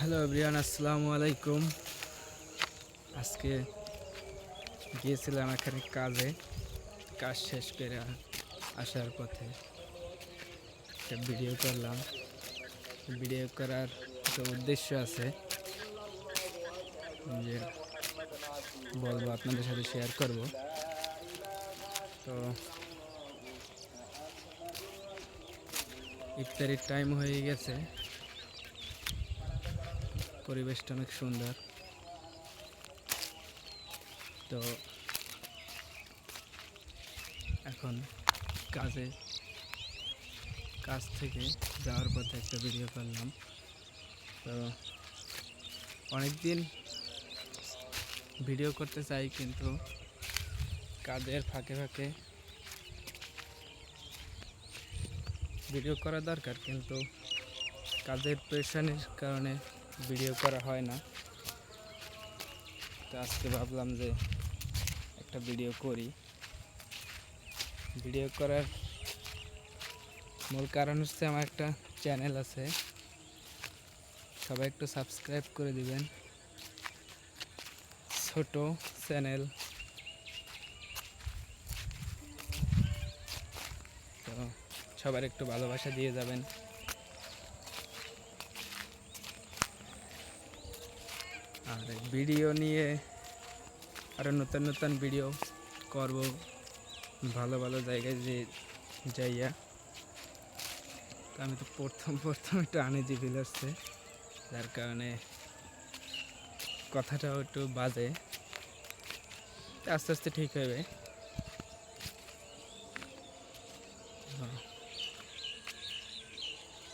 Hello everyone, আসসালামু আলাইকুম। আজকে গিয়েছিলাম এখানে কাজ শেষ করে আসার পথে একটা ভিডিও করলাম। ভিডিও করার একটা উদ্দেশ্য আছে, যে বলবো আপনাদের সাথে শেয়ার করব। তো ইফতারির টাইম হয়ে গেছে, পরিবেশটা অনেক সুন্দর। তো এখন কাজ থেকে যাওয়ার পথে একটা ভিডিও করলাম। তো অনেক দিন ভিডিও করতে চাই, কিন্তু কাজের ফাঁকে ফাঁকে ভিডিও করা দরকার, কিন্তু কাজের প্রেশারের কারণে ভিডিও করা হয় না। তো আজকে ভাবলাম যে একটা ভিডিও করি। ভিডিও করার মূল কারণ হচ্ছে, আমার একটা চ্যানেল আছে, সবাই একটু সাবস্ক্রাইব করে দিবেন। ছোট চ্যানেল, তো সবার একটু ভালোবাসা দিয়ে যাবেন। আর ভিডিও নিয়ে আরও নতুন নতুন ভিডিও করব, ভালো ভালো জায়গায় যাইয়া। তো আমি তো প্রথম একটু আনইজি ফিল হচ্ছে, যার কারণে কথাটাও একটু বাজে। আস্তে আস্তে ঠিক হবে।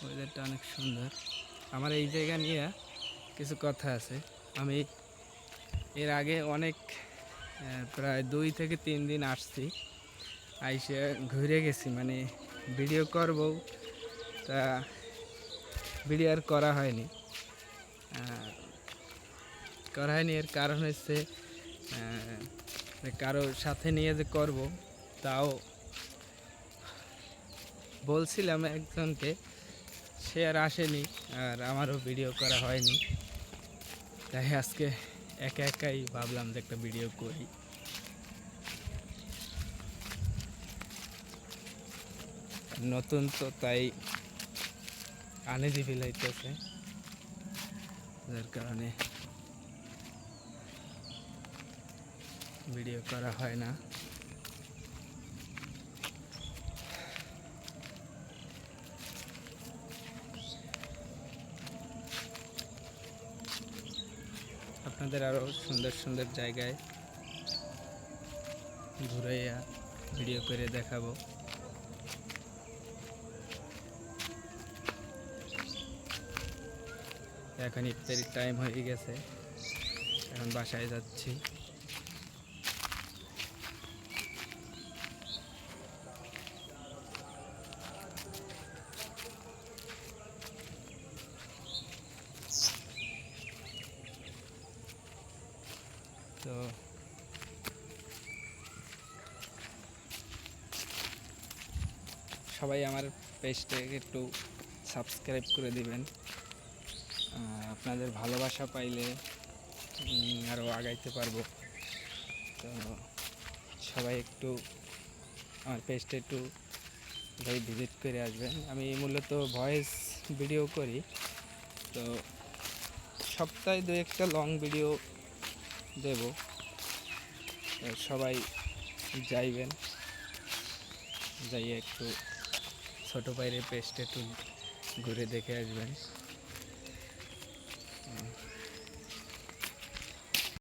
ওয়েদারটা অনেক সুন্দর। আমার এই জায়গা নিয়ে কিছু কথা আছে। আমি এর আগে অনেক প্রায় 2 থেকে 3 দিন আসছি, আইসে ঘুরে গেছি, মানে ভিডিও করব, তা ভিডিও আর করা হয়নি। এর কারণ হচ্ছে, কারো সাথে নিয়ে যে করব, তাও বলছিলাম একজনকে, সে আর আসেনি, আর আমারও ভিডিও করা হয়নি। তাই আজকে একা একাই ভাবলাম যে একটা ভিডিও করি। নতুন তো, তাই আনইজি ফিল হইতেছে, যার কারণে ভিডিও করা হয় না। আপনাদের আরও সুন্দর সুন্দর জায়গায় ঘুরাইয়া ভিডিও করে দেখাবো। এখন ইফতারির টাইম হয়ে গেছে, এখন বাসায় যাচ্ছি। তো সবাই আমার পেজটাকে একটু সাবস্ক্রাইব করে দিবেন। আপনাদের ভালোবাসা পাইলে আরও আগাইতে পারবো। তো সবাই একটু আমার পেজটা একটু ভিজিট করে আসবেন। আমি মূলত ভয়েস ভিডিও করি, তো সপ্তাহে 2-1টা লং ভিডিও দেব। সবাই যাইবেন, যাইয়ে একটু ছোটো বাইরে পেজটা একটু ঘুরে দেখে আসবেন।